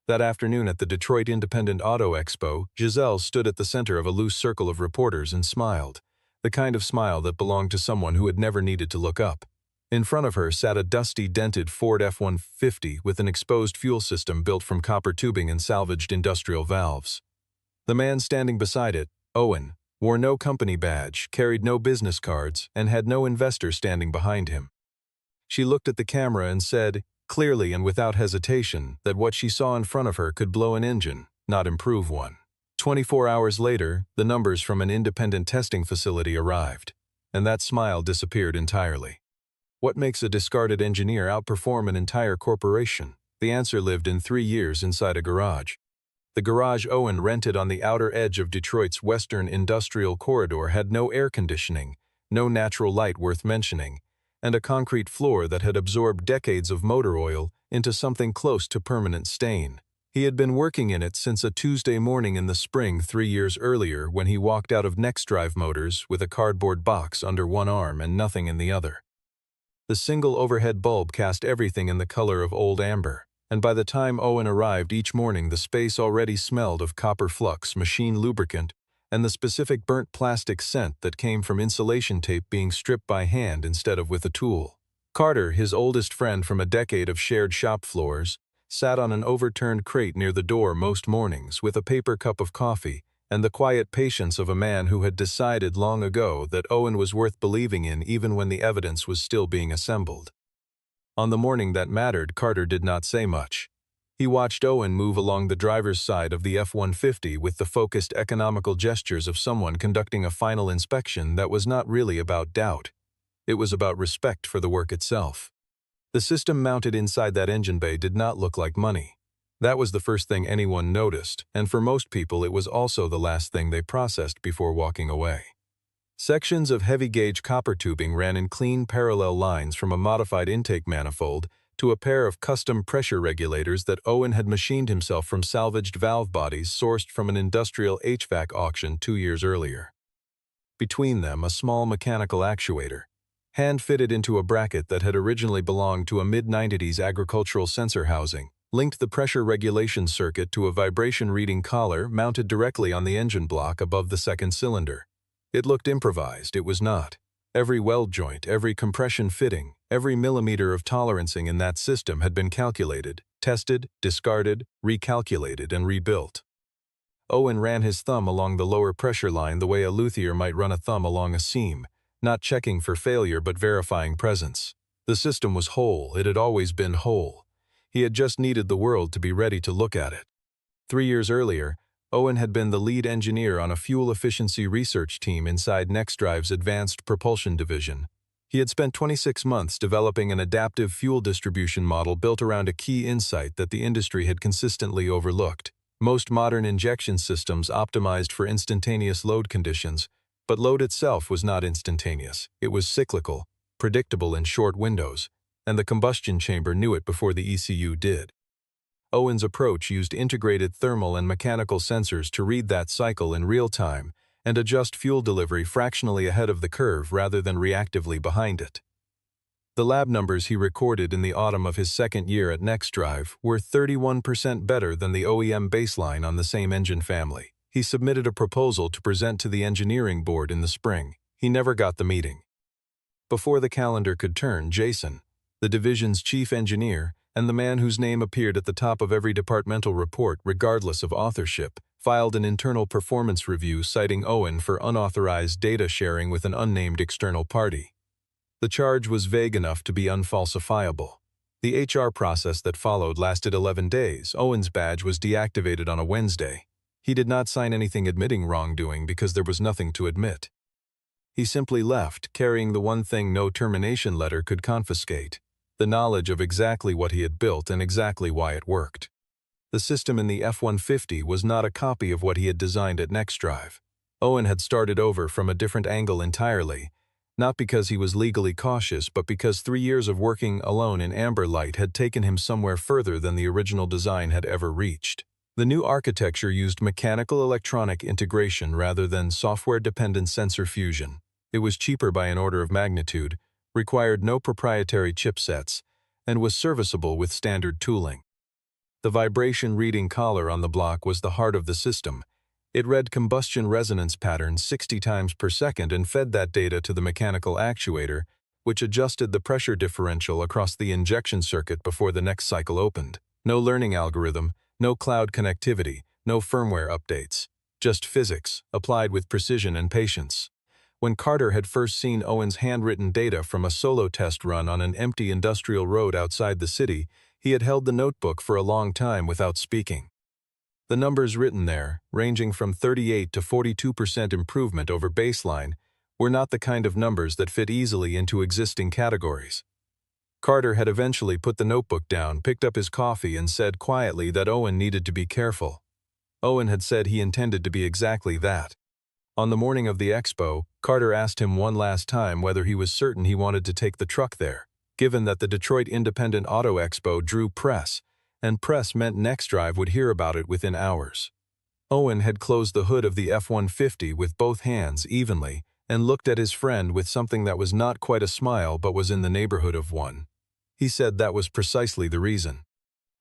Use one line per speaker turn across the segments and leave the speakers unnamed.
That afternoon at the Detroit Independent Auto Expo, Giselle stood at the center of a loose circle of reporters and smiled, the kind of smile that belonged to someone who had never needed to look up. In front of her sat a dusty, dented Ford F-150 with an exposed fuel system built from copper tubing and salvaged industrial valves. The man standing beside it, Owen, wore no company badge, carried no business cards, and had no investor standing behind him. She looked at the camera and said, clearly and without hesitation, that what she saw in front of her could blow an engine, not improve one. 24 hours later, the numbers from an independent testing facility arrived, and that smile disappeared entirely. What makes a discarded engineer outperform an entire corporation? The answer lived in 3 years inside a garage. The garage Owen rented on the outer edge of Detroit's western industrial corridor had no air conditioning, no natural light worth mentioning, and a concrete floor that had absorbed decades of motor oil into something close to permanent stain. He had been working in it since a Tuesday morning in the spring 3 years earlier when he walked out of NextDrive Motors with a cardboard box under one arm and nothing in the other. The single overhead bulb cast everything in the color of old amber, and by the time Owen arrived each morning the space already smelled of copper flux, machine lubricant, and the specific burnt plastic scent that came from insulation tape being stripped by hand instead of with a tool. Carter, his oldest friend from a decade of shared shop floors, sat on an overturned crate near the door most mornings with a paper cup of coffee and the quiet patience of a man who had decided long ago that Owen was worth believing in even when the evidence was still being assembled. On the morning that mattered, Carter did not say much. He watched Owen move along the driver's side of the F-150 with the focused economical gestures of someone conducting a final inspection that was not really about doubt. It was about respect for the work itself. The system mounted inside that engine bay did not look like money. That was the first thing anyone noticed, and for most people it was also the last thing they processed before walking away. Sections of heavy-gauge copper tubing ran in clean parallel lines from a modified intake manifold to a pair of custom pressure regulators that Owen had machined himself from salvaged valve bodies sourced from an industrial HVAC auction 2 years earlier. Between them, a small mechanical actuator, hand-fitted into a bracket that had originally belonged to a mid-90s agricultural sensor housing, linked the pressure regulation circuit to a vibration-reading collar mounted directly on the engine block above the second cylinder. It looked improvised, it was not. Every weld joint, every compression fitting, every millimeter of tolerancing in that system had been calculated, tested, discarded, recalculated, and rebuilt. Owen ran his thumb along the lower pressure line the way a luthier might run a thumb along a seam, not checking for failure but verifying presence. The system was whole, it had always been whole. He had just needed the world to be ready to look at it. 3 years earlier, Owen had been the lead engineer on a fuel efficiency research team inside NextDrive's Advanced Propulsion Division. He had spent 26 months developing an adaptive fuel distribution model built around a key insight that the industry had consistently overlooked. Most modern injection systems optimized for instantaneous load conditions, but load itself was not instantaneous. It was cyclical, predictable in short windows, and the combustion chamber knew it before the ECU did. Owen's approach used integrated thermal and mechanical sensors to read that cycle in real time and adjust fuel delivery fractionally ahead of the curve rather than reactively behind it. The lab numbers he recorded in the autumn of his second year at NextDrive were 31% better than the OEM baseline on the same engine family. He submitted a proposal to present to the engineering board in the spring. He never got the meeting. Before the calendar could turn, Jason, the division's chief engineer, and the man whose name appeared at the top of every departmental report regardless of authorship, filed an internal performance review citing Owen for unauthorized data sharing with an unnamed external party. The charge was vague enough to be unfalsifiable. The HR process that followed lasted 11 days. Owen's badge was deactivated on a Wednesday. He did not sign anything admitting wrongdoing because there was nothing to admit. He simply left, carrying the one thing no termination letter could confiscate: the knowledge of exactly what he had built and exactly why it worked. The system in the F-150 was not a copy of what he had designed at NextDrive. Owen had started over from a different angle entirely, not because he was legally cautious, but because 3 years of working alone in amber light had taken him somewhere further than the original design had ever reached. The new architecture used mechanical-electronic integration rather than software-dependent sensor fusion. It was cheaper by an order of magnitude, required no proprietary chipsets, and was serviceable with standard tooling. The vibration reading collar on the block was the heart of the system. It read combustion resonance patterns 60 times per second and fed that data to the mechanical actuator, which adjusted the pressure differential across the injection circuit before the next cycle opened. No learning algorithm, no cloud connectivity, no firmware updates. Just physics, applied with precision and patience. When Carter had first seen Owen's handwritten data from a solo test run on an empty industrial road outside the city, he had held the notebook for a long time without speaking. The numbers written there, ranging from 38 to 42% improvement over baseline, were not the kind of numbers that fit easily into existing categories. Carter had eventually put the notebook down, picked up his coffee, and said quietly that Owen needed to be careful. Owen had said he intended to be exactly that. On the morning of the expo, Carter asked him one last time whether he was certain he wanted to take the truck there, given that the Detroit Independent Auto Expo drew press, and press meant NextDrive would hear about it within hours. Owen had closed the hood of the F-150 with both hands evenly and looked at his friend with something that was not quite a smile but was in the neighborhood of one. He said that was precisely the reason.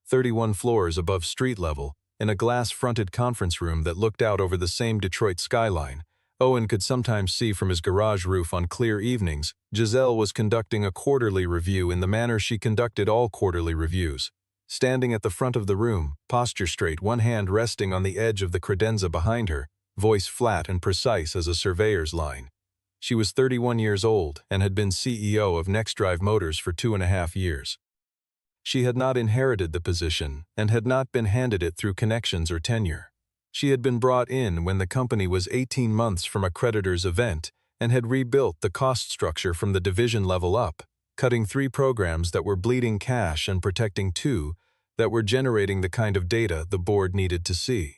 31 floors above street level, in a glass-fronted conference room that looked out over the same Detroit skyline, Owen could sometimes see from his garage roof on clear evenings, Giselle was conducting a quarterly review in the manner she conducted all quarterly reviews. Standing at the front of the room, posture straight, one hand resting on the edge of the credenza behind her, voice flat and precise as a surveyor's line. She was 31 years old and had been CEO of NextDrive Motors for 2.5 years. She had not inherited the position and had not been handed it through connections or tenure. She had been brought in when the company was 18 months from a creditor's event and had rebuilt the cost structure from the division level up, cutting 3 programs that were bleeding cash and protecting 2 that were generating the kind of data the board needed to see.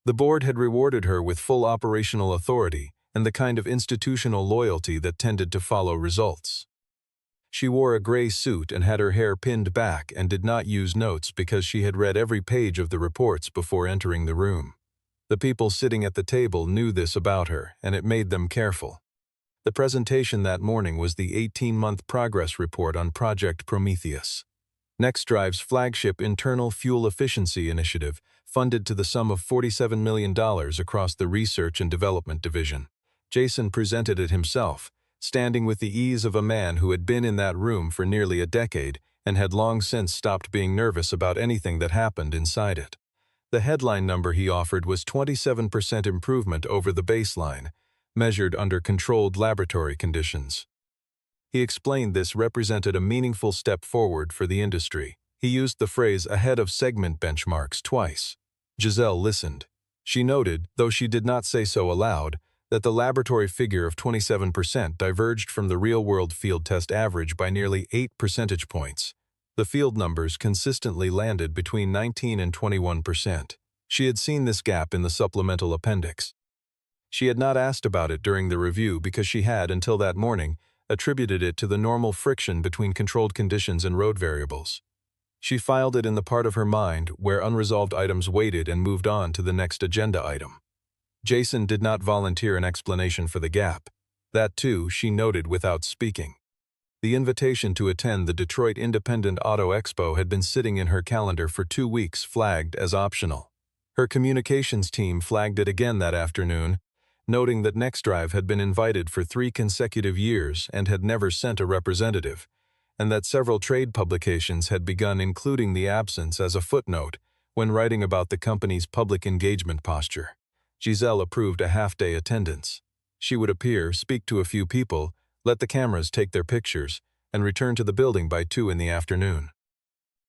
The board had rewarded her with full operational authority and the kind of institutional loyalty that tended to follow results. She wore a gray suit and had her hair pinned back and did not use notes because she had read every page of the reports before entering the room. The people sitting at the table knew this about her, and it made them careful. The presentation that morning was the 18-month progress report on Project Prometheus, NextDrive's flagship internal fuel efficiency initiative, funded to the sum of $47 million across the research and development division. Jason presented it himself, standing with the ease of a man who had been in that room for nearly a decade and had long since stopped being nervous about anything that happened inside it. The headline number he offered was 27% improvement over the baseline, measured under controlled laboratory conditions. He explained this represented a meaningful step forward for the industry. He used the phrase ahead of segment benchmarks twice. Giselle listened. She noted, though she did not say so aloud, that the laboratory figure of 27% diverged from the real-world field test average by nearly 8 percentage points. The field numbers consistently landed between 19 and 21%. She had seen this gap in the supplemental appendix. She had not asked about it during the review because she had, until that morning, attributed it to the normal friction between controlled conditions and road variables. She filed it in the part of her mind where unresolved items waited and moved on to the next agenda item. Jason did not volunteer an explanation for the gap. That, too, she noted without speaking. The invitation to attend the Detroit Independent Auto Expo had been sitting in her calendar for 2 weeks, flagged as optional. Her communications team flagged it again that afternoon, noting that NextDrive had been invited for 3 consecutive years and had never sent a representative, and that several trade publications had begun including the absence as a footnote when writing about the company's public engagement posture. Giselle approved a half-day attendance. She would appear, speak to a few people, let the cameras take their pictures, and return to the building by 2 in the afternoon.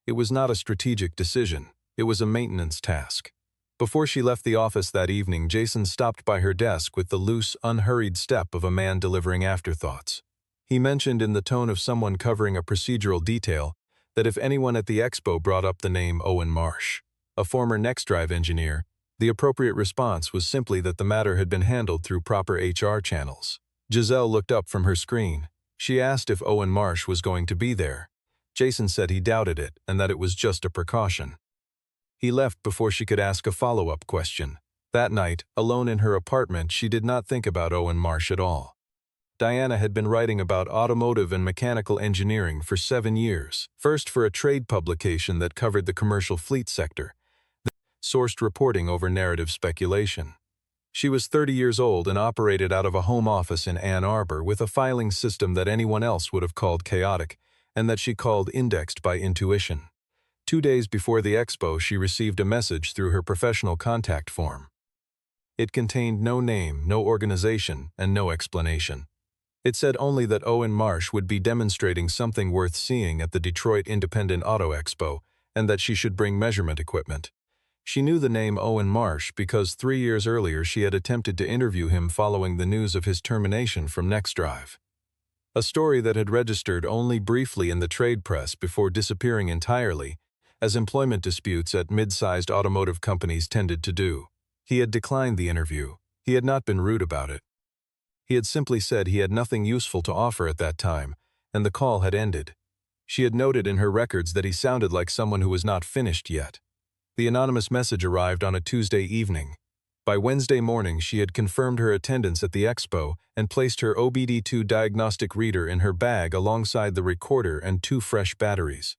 It was not a strategic decision. It was a maintenance task. Before she left the office that evening, Jason stopped by her desk with the loose, unhurried step of a man delivering afterthoughts. He mentioned in the tone of someone covering a procedural detail that if anyone at the expo brought up the name Owen Marsh, a former NextDrive engineer, the appropriate response was simply that the matter had been handled through proper HR channels. Giselle looked up from her screen. She asked if Owen Marsh was going to be there. Jason said he doubted it and that it was just a precaution. He left before she could ask a follow-up question. That night, alone in her apartment, she did not think about Owen Marsh at all. Diana had been writing about automotive and mechanical engineering for 7 years, first for a trade publication that covered the commercial fleet sector, then sourced reporting over narrative speculation. She was 30 years old and operated out of a home office in Ann Arbor with a filing system that anyone else would have called chaotic, and that she called indexed by intuition. 2 days before the expo, she received a message through her professional contact form. It contained no name, no organization, and no explanation. It said only that Owen Marsh would be demonstrating something worth seeing at the Detroit Independent Auto Expo, and that she should bring measurement equipment. She knew the name Owen Marsh because 3 years earlier she had attempted to interview him following the news of his termination from NextDrive. A story that had registered only briefly in the trade press before disappearing entirely, as employment disputes at mid-sized automotive companies tended to do. He had declined the interview. He had not been rude about it. He had simply said he had nothing useful to offer at that time, and the call had ended. She had noted in her records that he sounded like someone who was not finished yet. The anonymous message arrived on a Tuesday evening. By Wednesday morning, she had confirmed her attendance at the expo and placed her OBD2 diagnostic reader in her bag alongside the recorder and 2 fresh batteries.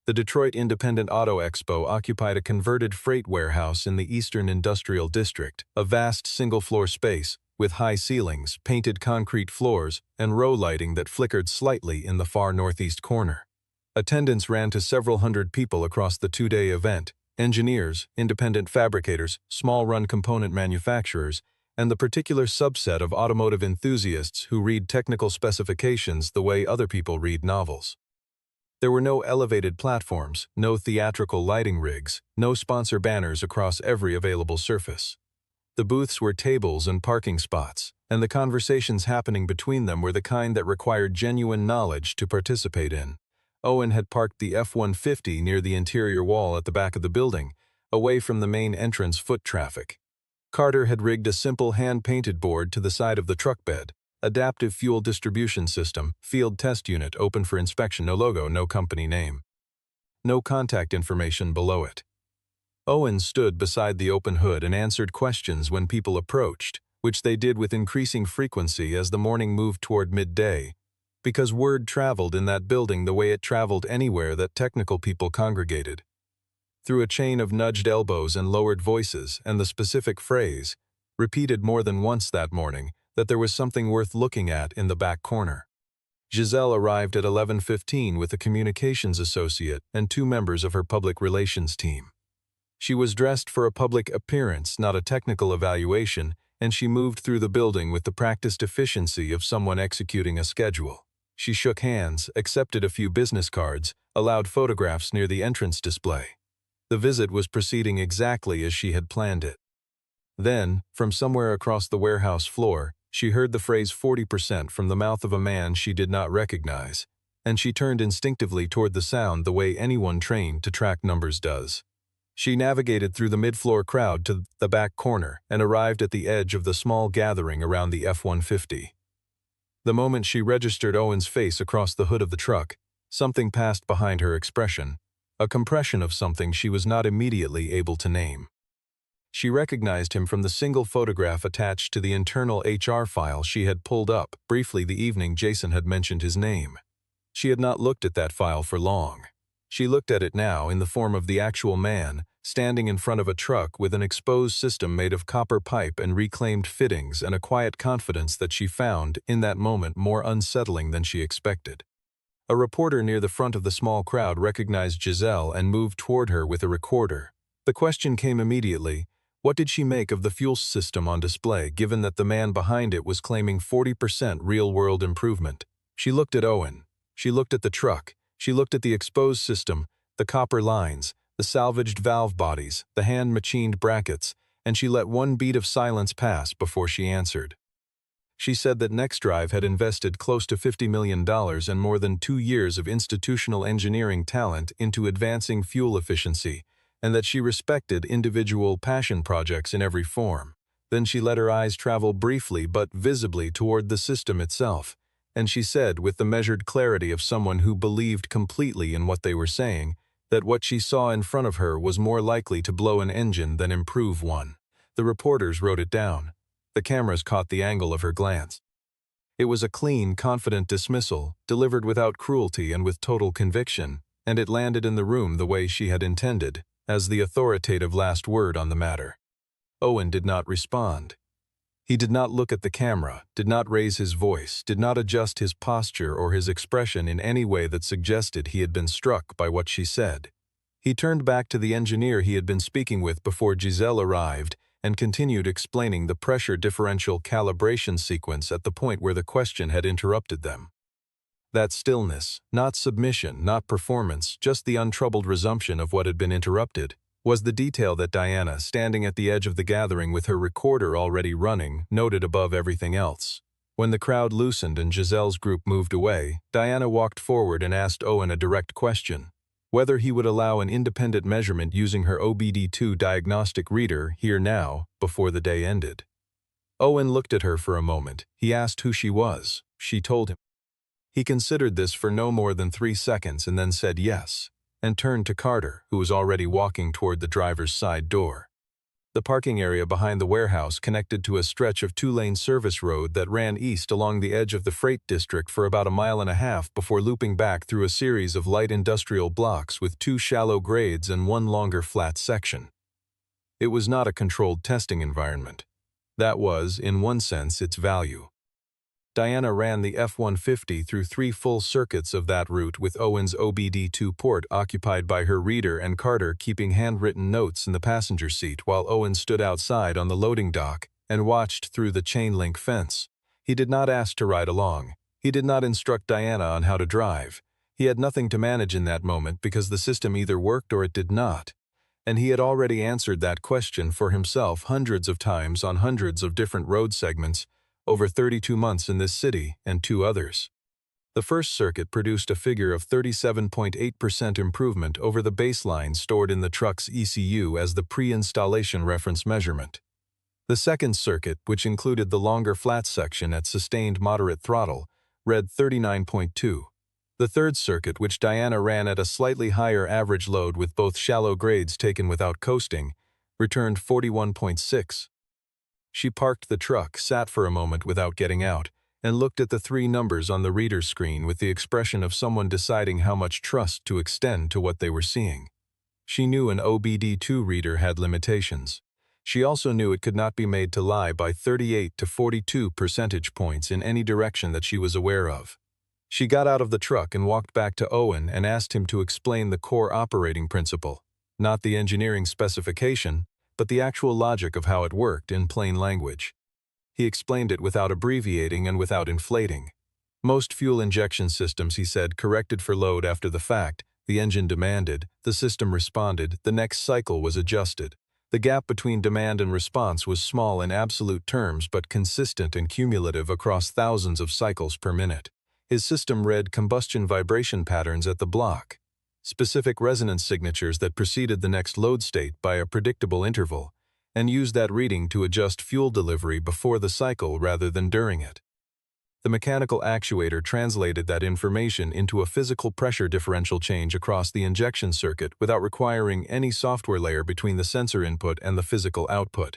The Detroit Independent Auto Expo occupied a converted freight warehouse in the Eastern Industrial District, a vast single-floor space with high ceilings, painted concrete floors, and row lighting that flickered slightly in the far northeast corner. Attendance ran to several hundred people across the 2-day event: engineers, independent fabricators, small-run component manufacturers, and the particular subset of automotive enthusiasts who read technical specifications the way other people read novels. There were no elevated platforms, no theatrical lighting rigs, no sponsor banners across every available surface. The booths were tables and parking spots, and the conversations happening between them were the kind that required genuine knowledge to participate in. Owen had parked the F-150 near the interior wall at the back of the building, away from the main entrance foot traffic. Carter had rigged a simple hand-painted board to the side of the truck bed: adaptive fuel distribution system, field test unit open for inspection, no logo, no company name. No contact information below it. Owen stood beside the open hood and answered questions when people approached, which they did with increasing frequency as the morning moved toward midday, because word traveled in that building the way it traveled anywhere that technical people congregated. Through a chain of nudged elbows and lowered voices and the specific phrase, repeated more than once that morning, that there was something worth looking at in the back corner. Giselle arrived at 11:15 with a communications associate and 2 members of her public relations team. She was dressed for a public appearance, not a technical evaluation, and she moved through the building with the practiced efficiency of someone executing a schedule. She shook hands, accepted a few business cards, allowed photographs near the entrance display. The visit was proceeding exactly as she had planned it. Then, from somewhere across the warehouse floor, she heard the phrase 40% from the mouth of a man she did not recognize, and she turned instinctively toward the sound the way anyone trained to track numbers does. She navigated through the mid-floor crowd to the back corner and arrived at the edge of the small gathering around the F-150. The moment she registered Owen's face across the hood of the truck, something passed behind her expression, a compression of something she was not immediately able to name. She recognized him from the single photograph attached to the internal HR file she had pulled up briefly the evening Jason had mentioned his name. She had not looked at that file for long. She looked at it now in the form of the actual man, standing in front of a truck with an exposed system made of copper pipe and reclaimed fittings, and a quiet confidence that she found, in that moment, more unsettling than she expected. A reporter near the front of the small crowd recognized Giselle and moved toward her with a recorder. The question came immediately: what did she make of the fuel system on display, given that the man behind it was claiming 40% real-world improvement? She looked at Owen. She looked at the truck. She looked at the exposed system, the copper lines, the salvaged valve bodies, the hand-machined brackets, and she let one beat of silence pass before she answered. She said that NextDrive had invested close to $50 million and more than 2 years of institutional engineering talent into advancing fuel efficiency, and that she respected individual passion projects in every form. Then she let her eyes travel briefly but visibly toward the system itself, and she said, with the measured clarity of someone who believed completely in what they were saying, that what she saw in front of her was more likely to blow an engine than improve one. The reporters wrote it down. The cameras caught the angle of her glance. It was a clean, confident dismissal, delivered without cruelty and with total conviction, and it landed in the room the way she had intended, as the authoritative last word on the matter. Owen did not respond. He did not look at the camera, did not raise his voice, did not adjust his posture or his expression in any way that suggested he had been struck by what she said. He turned back to the engineer he had been speaking with before Giselle arrived and continued explaining the pressure differential calibration sequence at the point where the question had interrupted them. That stillness, not submission, not performance, just the untroubled resumption of what had been interrupted, was the detail that Diana, standing at the edge of the gathering with her recorder already running, noted above everything else. When the crowd loosened and Giselle's group moved away, Diana walked forward and asked Owen a direct question: whether he would allow an independent measurement using her OBD2 diagnostic reader here now, before the day ended. Owen looked at her for a moment. He asked who she was. She told him. He considered this for no more than 3 seconds and then said yes, and turned to Carter, who was already walking toward the driver's side door. The parking area behind the warehouse connected to a stretch of 2-lane service road that ran east along the edge of the freight district for about 1.5 miles before looping back through a series of light industrial blocks with 2 shallow grades and 1 longer flat section. It was not a controlled testing environment. That was, in one sense, its value. Diana ran the F-150 through 3 full circuits of that route with Owen's OBD2 port occupied by her reader and Carter keeping handwritten notes in the passenger seat while Owen stood outside on the loading dock and watched through the chain-link fence. He did not ask to ride along. He did not instruct Diana on how to drive. He had nothing to manage in that moment because the system either worked or it did not. And he had already answered that question for himself hundreds of times on hundreds of different road segments over 32 months in this city and 2 others. The first circuit produced a figure of 37.8% improvement over the baseline stored in the truck's ECU as the pre-installation reference measurement. The second circuit, which included the longer flat section at sustained moderate throttle, read 39.2. The third circuit, which Diana ran at a slightly higher average load with both shallow grades taken without coasting, returned 41.6. She parked the truck, sat for a moment without getting out, and looked at the 3 numbers on the reader's screen with the expression of someone deciding how much trust to extend to what they were seeing. She knew an OBD2 reader had limitations. She also knew it could not be made to lie by 38 to 42 percentage points in any direction that she was aware of. She got out of the truck and walked back to Owen and asked him to explain the core operating principle, not the engineering specification, but the actual logic of how it worked in plain language. He explained it without abbreviating and without inflating. Most fuel injection systems, he said, corrected for load after the fact. The engine demanded, the system responded, the next cycle was adjusted. The gap between demand and response was small in absolute terms but consistent and cumulative across thousands of cycles per minute. His system read combustion vibration patterns at the block, specific resonance signatures that preceded the next load state by a predictable interval, and used that reading to adjust fuel delivery before the cycle rather than during it. The mechanical actuator translated that information into a physical pressure differential change across the injection circuit without requiring any software layer between the sensor input and the physical output.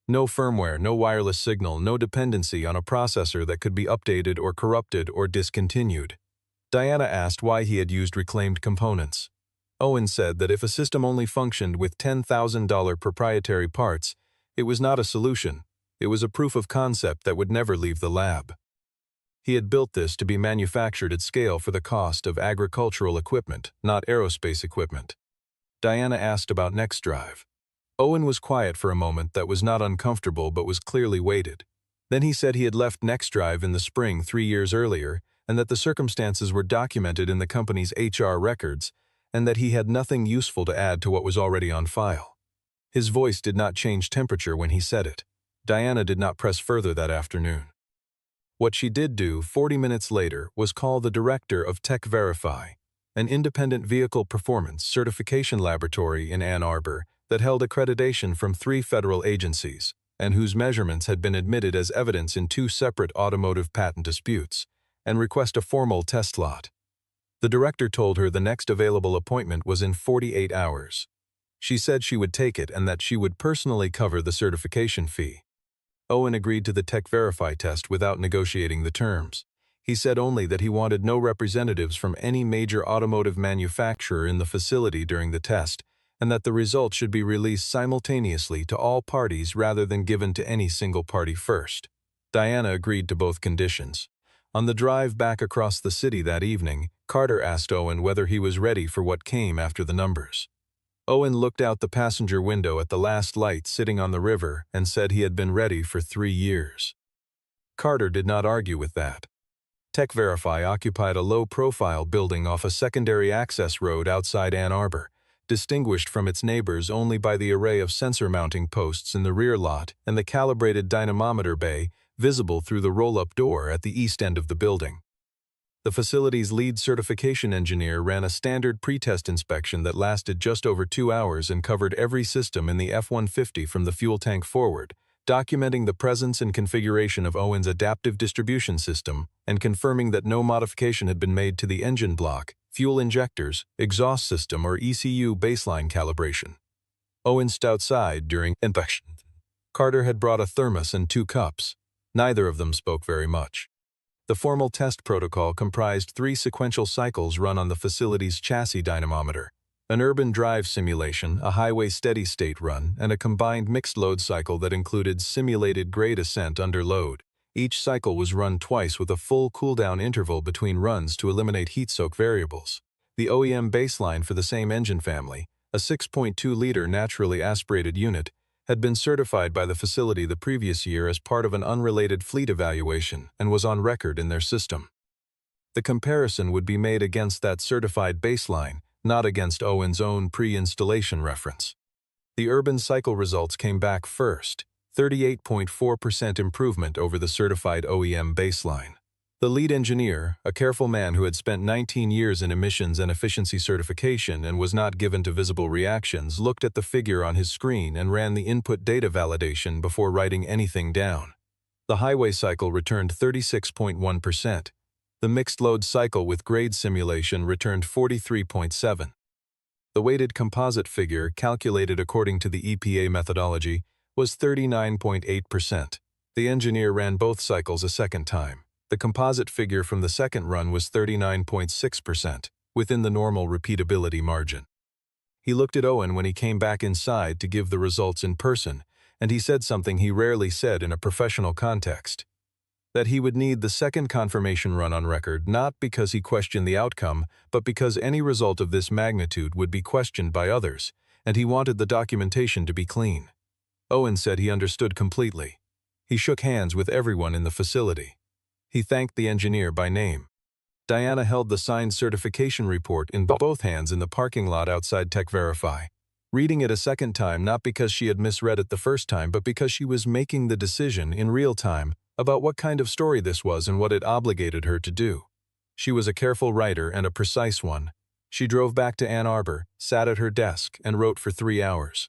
No firmware, no wireless signal, no dependency on a processor that could be updated or corrupted or discontinued. Diana asked why he had used reclaimed components. Owen said that if a system only functioned with $10,000 proprietary parts, it was not a solution. It was a proof of concept that would never leave the lab. He had built this to be manufactured at scale for the cost of agricultural equipment, not aerospace equipment. Diana asked about NextDrive. Owen was quiet for a moment that was not uncomfortable but was clearly weighted. Then he said he had left NextDrive in the spring 3 years earlier and that the circumstances were documented in the company's HR records and that he had nothing useful to add to what was already on file. His voice did not change temperature when he said it. Diana did not press further that afternoon. What she did do 40 minutes later was call the director of Tech Verify, an independent vehicle performance certification laboratory in Ann Arbor that held accreditation from 3 federal agencies and whose measurements had been admitted as evidence in 2 separate automotive patent disputes, and request a formal test lot. The director told her the next available appointment was in 48 hours. She said she would take it and that she would personally cover the certification fee. Owen agreed to the Tech Verify test without negotiating the terms. He said only that he wanted no representatives from any major automotive manufacturer in the facility during the test, and that the results should be released simultaneously to all parties rather than given to any single party first. Diana agreed to both conditions. On the drive back across the city that evening, Carter asked Owen whether he was ready for what came after the numbers. Owen looked out the passenger window at the last light sitting on the river and said he had been ready for 3 years. Carter did not argue with that. Tech Verify occupied a low-profile building off a secondary access road outside Ann Arbor, distinguished from its neighbors only by the array of sensor-mounting posts in the rear lot and the calibrated dynamometer bay visible through the roll-up door at the east end of the building. The facility's lead certification engineer ran a standard pre-test inspection that lasted just over 2 hours and covered every system in the F-150 from the fuel tank forward, documenting the presence and configuration of Owen's adaptive distribution system and confirming that no modification had been made to the engine block, fuel injectors, exhaust system, or ECU baseline calibration. Owen stepped outside during inspection. Carter had brought a thermos and 2 cups. Neither of them spoke very much. The formal test protocol comprised 3 sequential cycles run on the facility's chassis dynamometer, an urban drive simulation, a highway steady-state run, and a combined mixed-load cycle that included simulated grade ascent under load. Each cycle was run twice with a full cool-down interval between runs to eliminate heat-soak variables. The OEM baseline for the same engine family, a 6.2-liter naturally aspirated unit, had been certified by the facility the previous year as part of an unrelated fleet evaluation and was on record in their system. The comparison would be made against that certified baseline, not against Owen's own pre-installation reference. The urban cycle results came back first, 38.4% improvement over the certified OEM baseline. The lead engineer, a careful man who had spent 19 years in emissions and efficiency certification and was not given to visible reactions, looked at the figure on his screen and ran the input data validation before writing anything down. The highway cycle returned 36.1%. The mixed-load cycle with grade simulation returned 43.7%. The weighted composite figure, calculated according to the EPA methodology, was 39.8%. The engineer ran both cycles a second time. The composite figure from the second run was 39.6%, within the normal repeatability margin. He looked at Owen when he came back inside to give the results in person, and he said something he rarely said in a professional context. That he would need the second confirmation run on record, not because he questioned the outcome, but because any result of this magnitude would be questioned by others, and he wanted the documentation to be clean. Owen said he understood completely. He shook hands with everyone in the facility. He thanked the engineer by name. Diana held the signed certification report in both hands in the parking lot outside Tech Verify, reading it a second time not because she had misread it the first time, but because she was making the decision in real time about what kind of story this was and what it obligated her to do. She was a careful writer and a precise one. She drove back to Ann Arbor, sat at her desk, and wrote for 3 hours.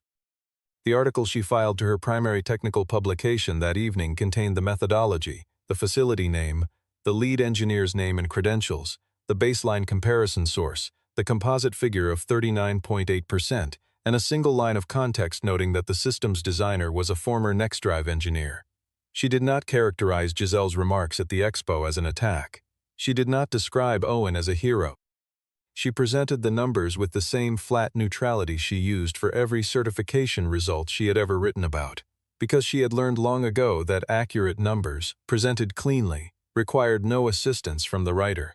The article she filed to her primary technical publication that evening contained the methodology, the facility name, the lead engineer's name and credentials, the baseline comparison source, the composite figure of 39.8%, and a single line of context noting that the system's designer was a former NextDrive engineer. She did not characterize Giselle's remarks at the expo as an attack. She did not describe Owen as a hero. She presented the numbers with the same flat neutrality she used for every certification result she had ever written about, because she had learned long ago that accurate numbers, presented cleanly, required no assistance from the writer.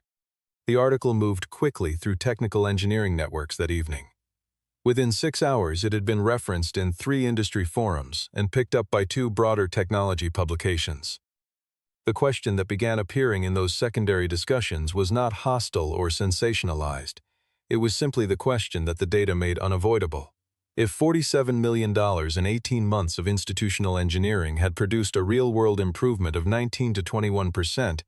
The article moved quickly through technical engineering networks that evening. Within 6 hours, it had been referenced in 3 industry forums and picked up by 2 broader technology publications. The question that began appearing in those secondary discussions was not hostile or sensationalized. It was simply the question that the data made unavoidable. If $47 million in 18 months of institutional engineering had produced a real-world improvement of 19 to 21%,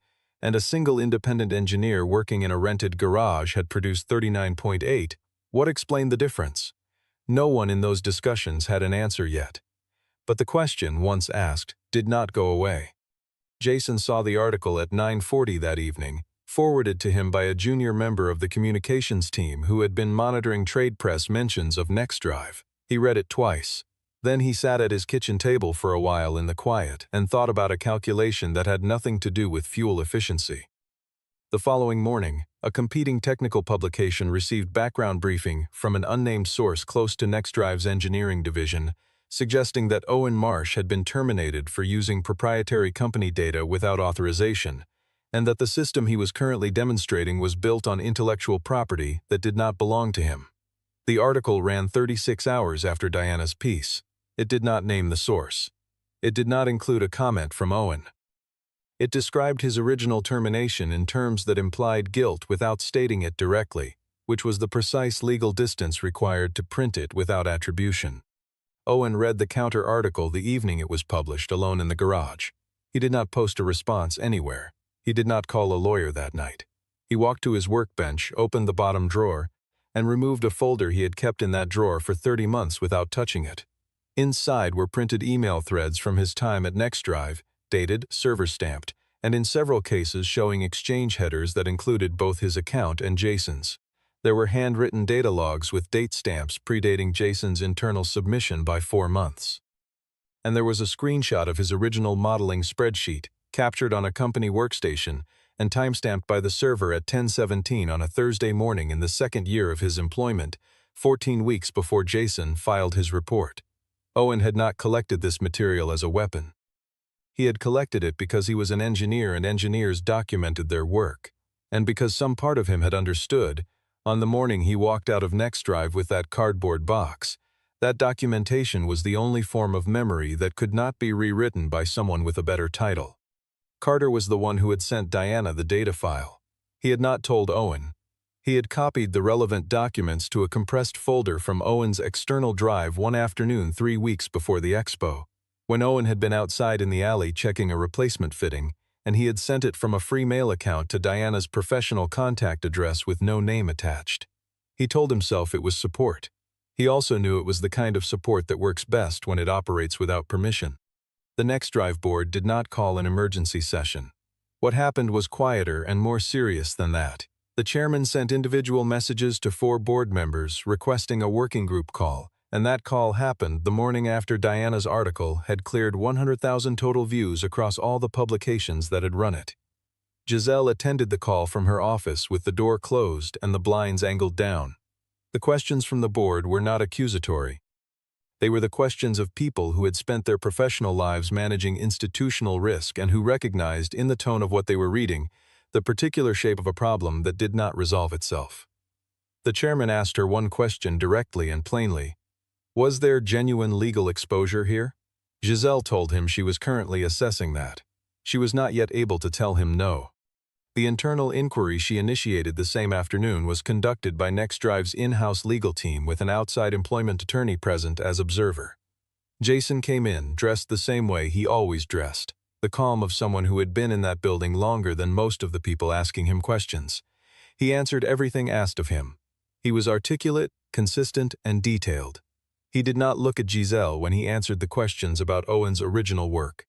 and a single independent engineer working in a rented garage had produced 39.8%, what explained the difference? No one in those discussions had an answer yet. But the question, once asked, did not go away. Jason saw the article at 9:40 that evening, forwarded to him by a junior member of the communications team who had been monitoring trade press mentions of NextDrive. He read it twice. Then he sat at his kitchen table for a while in the quiet and thought about a calculation that had nothing to do with fuel efficiency. The following morning, a competing technical publication received background briefing from an unnamed source close to NextDrive's engineering division, suggesting that Owen Marsh had been terminated for using proprietary company data without authorization, and that the system he was currently demonstrating was built on intellectual property that did not belong to him. The article ran 36 hours after Diana's piece. It did not name the source. It did not include a comment from Owen. It described his original termination in terms that implied guilt without stating it directly, which was the precise legal distance required to print it without attribution. Owen read the counter-article the evening it was published alone in the garage. He did not post a response anywhere. He did not call a lawyer that night. He walked to his workbench, opened the bottom drawer, and removed a folder he had kept in that drawer for 30 months without touching it. Inside were printed email threads from his time at NextDrive, dated, server-stamped, and in several cases showing exchange headers that included both his account and Jason's. There were handwritten data logs with date stamps predating Jason's internal submission by 4 months. And there was a screenshot of his original modeling spreadsheet, captured on a company workstation and timestamped by the server at 10:17 on a Thursday morning in the second year of his employment, 14 weeks before Jason filed his report. Owen had not collected this material as a weapon. He had collected it because he was an engineer and engineers documented their work, and because some part of him had understood. On the morning he walked out of NextDrive with that cardboard box, that documentation was the only form of memory that could not be rewritten by someone with a better title. Carter was the one who had sent Diana the data file. He had not told Owen. He had copied the relevant documents to a compressed folder from Owen's external drive one afternoon 3 weeks before the expo, when Owen had been outside in the alley checking a replacement fitting, and he had sent it from a free mail account to Diana's professional contact address with no name attached. He told himself it was support. He also knew it was the kind of support that works best when it operates without permission. The NextDrive board did not call an emergency session. What happened was quieter and more serious than that. The chairman sent individual messages to 4 board members requesting a working group call, and that call happened the morning after Diana's article had cleared 100,000 total views across all the publications that had run it. Giselle attended the call from her office with the door closed and the blinds angled down. The questions from the board were not accusatory. They were the questions of people who had spent their professional lives managing institutional risk and who recognized, in the tone of what they were reading, the particular shape of a problem that did not resolve itself. The chairman asked her one question directly and plainly. Was there genuine legal exposure here? Giselle told him she was currently assessing that. She was not yet able to tell him no. The internal inquiry she initiated the same afternoon was conducted by NextDrive's in-house legal team with an outside employment attorney present as observer. Jason came in, dressed the same way he always dressed, the calm of someone who had been in that building longer than most of the people asking him questions. He answered everything asked of him. He was articulate, consistent, and detailed. He did not look at Giselle when he answered the questions about Owen's original work.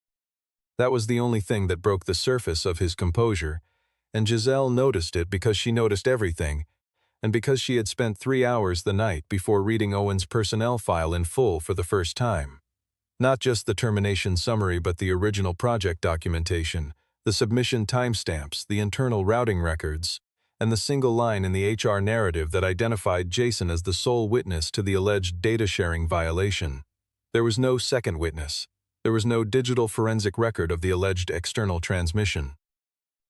That was the only thing that broke the surface of his composure, and Giselle noticed it because she noticed everything, and because she had spent 3 hours the night before reading Owen's personnel file in full for the first time. Not just the termination summary but the original project documentation, the submission timestamps, the internal routing records, and the single line in the HR narrative that identified Jason as the sole witness to the alleged data-sharing violation. There was no second witness. There was no digital forensic record of the alleged external transmission.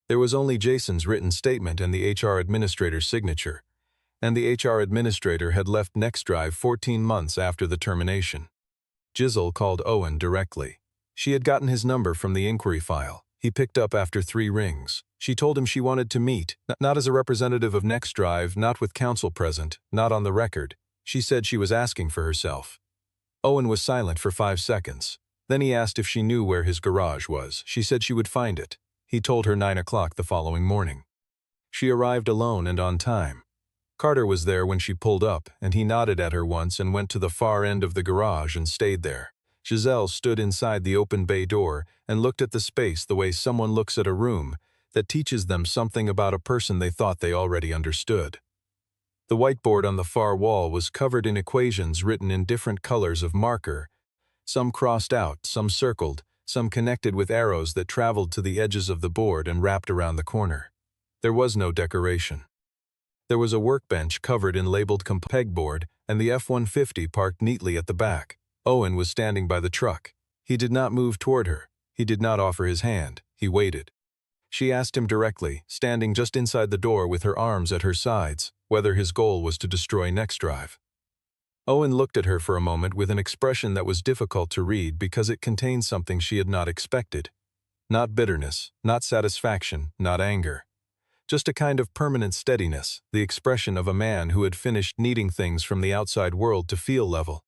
There was only Jason's written statement and the HR administrator's signature, and the HR administrator had left NextDrive 14 months after the termination. Giselle called Owen directly. She had gotten his number from the inquiry file. He picked up after 3 rings. She told him she wanted to meet, not as a representative of NextDrive, not with counsel present, not on the record. She said she was asking for herself. Owen was silent for 5 seconds. Then he asked if she knew where his garage was. She said she would find it. He told her 9 o'clock the following morning. She arrived alone and on time. Carter was there when she pulled up, and he nodded at her once and went to the far end of the garage and stayed there. Giselle stood inside the open bay door and looked at the space the way someone looks at a room that teaches them something about a person they thought they already understood. The whiteboard on the far wall was covered in equations written in different colors of marker, Some crossed out, some circled, some connected with arrows that traveled to the edges of the board and wrapped around the corner. There was no decoration. There was a workbench covered in labeled pegboard, and the F-150 parked neatly at the back. Owen was standing by the truck. He did not move toward her. He did not offer his hand. He waited. She asked him directly, standing just inside the door with her arms at her sides, whether his goal was to destroy NextDrive. Owen looked at her for a moment with an expression that was difficult to read because it contained something she had not expected. Not bitterness, not satisfaction, not anger. Just a kind of permanent steadiness, the expression of a man who had finished needing things from the outside world to feel level.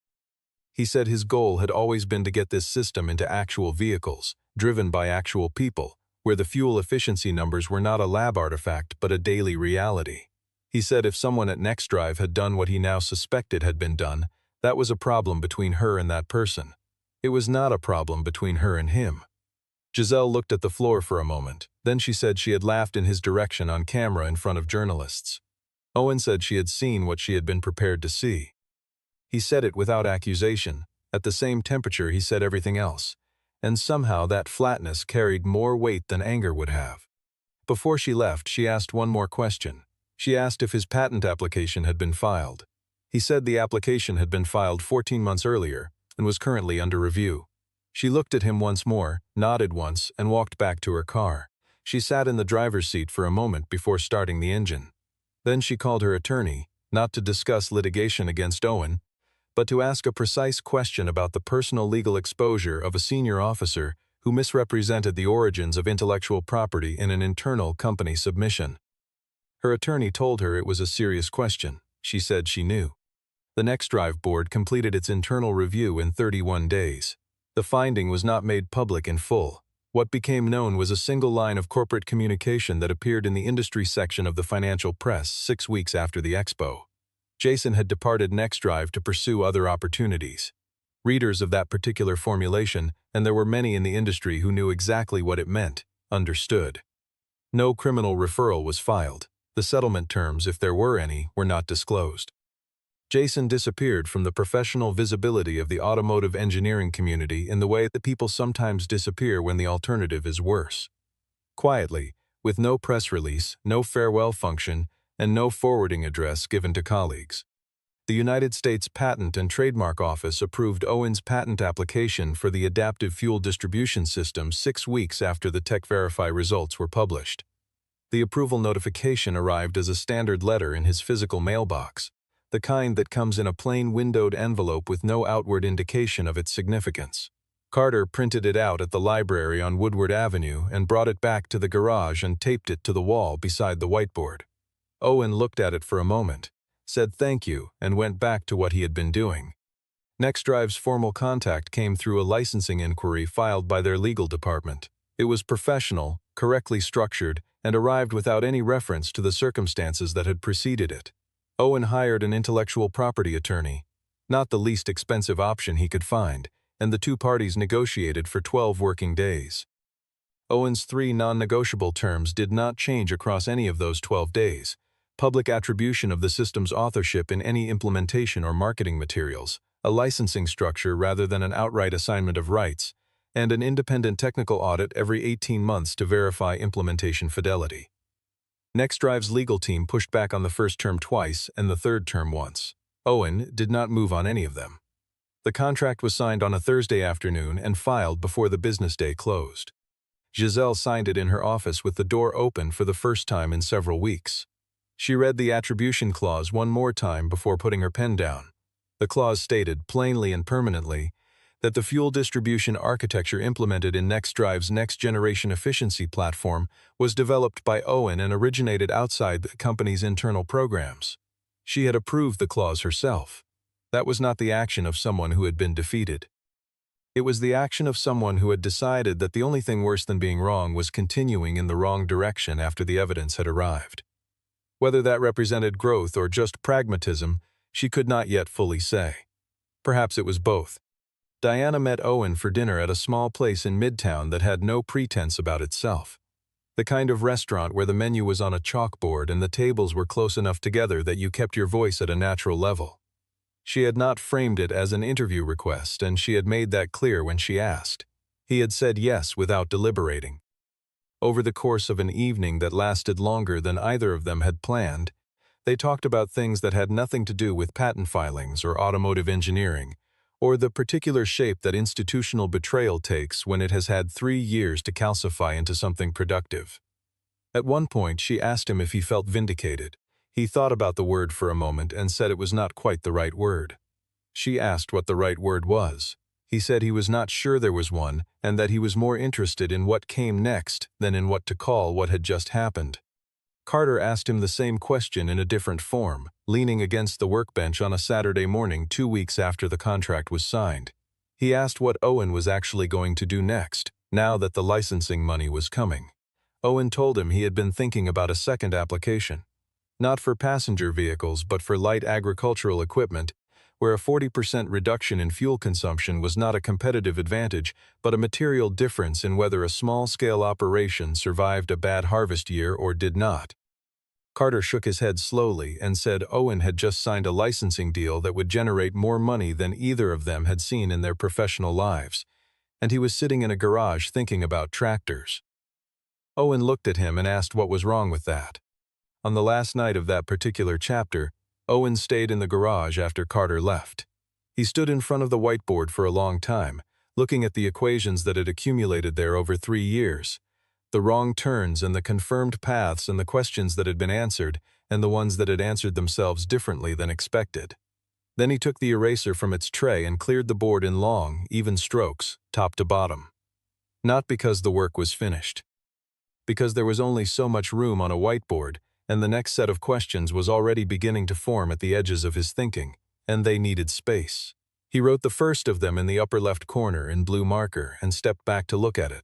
He said his goal had always been to get this system into actual vehicles, driven by actual people, where the fuel efficiency numbers were not a lab artifact but a daily reality. He said if someone at NextDrive had done what he now suspected had been done, that was a problem between her and that person. It was not a problem between her and him. Giselle looked at the floor for a moment. Then she said she had laughed in his direction on camera in front of journalists. Owen said she had seen what she had been prepared to see. He said it without accusation. At the same temperature he said everything else. And somehow that flatness carried more weight than anger would have. Before she left, she asked one more question. She asked if his patent application had been filed. He said the application had been filed 14 months earlier and was currently under review. She looked at him once more, nodded once, and walked back to her car. She sat in the driver's seat for a moment before starting the engine. Then she called her attorney, not to discuss litigation against Owen, but to ask a precise question about the personal legal exposure of a senior officer who misrepresented the origins of intellectual property in an internal company submission. Her attorney told her it was a serious question. She said she knew. The NextDrive board completed its internal review in 31 days. The finding was not made public in full. What became known was a single line of corporate communication that appeared in the industry section of the financial press 6 weeks after the expo. Jason had departed NextDrive to pursue other opportunities. Readers of that particular formulation, and there were many in the industry who knew exactly what it meant, understood. No criminal referral was filed. The settlement terms, if there were any, were not disclosed. Jason disappeared from the professional visibility of the automotive engineering community in the way that people sometimes disappear when the alternative is worse. Quietly, with no press release, no farewell function, and no forwarding address given to colleagues. The United States Patent and Trademark Office approved Owen's patent application for the adaptive fuel distribution system 6 weeks after the TechVerify results were published. The approval notification arrived as a standard letter in his physical mailbox, the kind that comes in a plain windowed envelope with no outward indication of its significance. Carter printed it out at the library on Woodward Avenue and brought it back to the garage and taped it to the wall beside the whiteboard. Owen looked at it for a moment, said thank you, and went back to what he had been doing. NextDrive's formal contact came through a licensing inquiry filed by their legal department. It was professional, correctly structured, and arrived without any reference to the circumstances that had preceded it. Owen hired an intellectual property attorney, not the least expensive option he could find, and the two parties negotiated for 12 working days. Owen's 3 non-negotiable terms did not change across any of those 12 days: public attribution of the system's authorship in any implementation or marketing materials, a licensing structure rather than an outright assignment of rights, and an independent technical audit every 18 months to verify implementation fidelity. NextDrive's legal team pushed back on the first term twice and the third term once. Owen did not move on any of them. The contract was signed on a Thursday afternoon and filed before the business day closed. Giselle signed it in her office with the door open for the first time in several weeks. She read the attribution clause one more time before putting her pen down. The clause stated, plainly and permanently, that the fuel distribution architecture implemented in NextDrive's next-generation efficiency platform was developed by Owen and originated outside the company's internal programs. She had approved the clause herself. That was not the action of someone who had been defeated. It was the action of someone who had decided that the only thing worse than being wrong was continuing in the wrong direction after the evidence had arrived. Whether that represented growth or just pragmatism, she could not yet fully say. Perhaps it was both. Diana met Owen for dinner at a small place in Midtown that had no pretense about itself. The kind of restaurant where the menu was on a chalkboard and the tables were close enough together that you kept your voice at a natural level. She had not framed it as an interview request, and she had made that clear when she asked. He had said yes without deliberating. Over the course of an evening that lasted longer than either of them had planned, they talked about things that had nothing to do with patent filings or automotive engineering, or the particular shape that institutional betrayal takes when it has had 3 years to calcify into something productive. At one point, she asked him if he felt vindicated. He thought about the word for a moment and said it was not quite the right word. She asked what the right word was. He said he was not sure there was one, and that he was more interested in what came next than in what to call what had just happened. Carter asked him the same question in a different form, leaning against the workbench on a Saturday morning 2 weeks after the contract was signed. He asked what Owen was actually going to do next, now that the licensing money was coming. Owen told him he had been thinking about a second application. Not for passenger vehicles, but for light agricultural equipment, where a 40% reduction in fuel consumption was not a competitive advantage, but a material difference in whether a small-scale operation survived a bad harvest year or did not. Carter shook his head slowly and said Owen had just signed a licensing deal that would generate more money than either of them had seen in their professional lives, and he was sitting in a garage thinking about tractors. Owen looked at him and asked what was wrong with that. On the last night of that particular chapter, Owen stayed in the garage after Carter left. He stood in front of the whiteboard for a long time, looking at the equations that had accumulated there over 3 years. The wrong turns and the confirmed paths and the questions that had been answered and the ones that had answered themselves differently than expected. Then he took the eraser from its tray and cleared the board in long, even strokes, top to bottom. Not because the work was finished. Because there was only so much room on a whiteboard, and the next set of questions was already beginning to form at the edges of his thinking, and they needed space. He wrote the first of them in the upper left corner in blue marker and stepped back to look at it.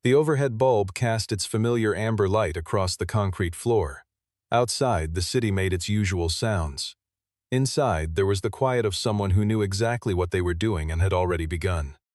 The overhead bulb cast its familiar amber light across the concrete floor. Outside, the city made its usual sounds. Inside, there was the quiet of someone who knew exactly what they were doing and had already begun.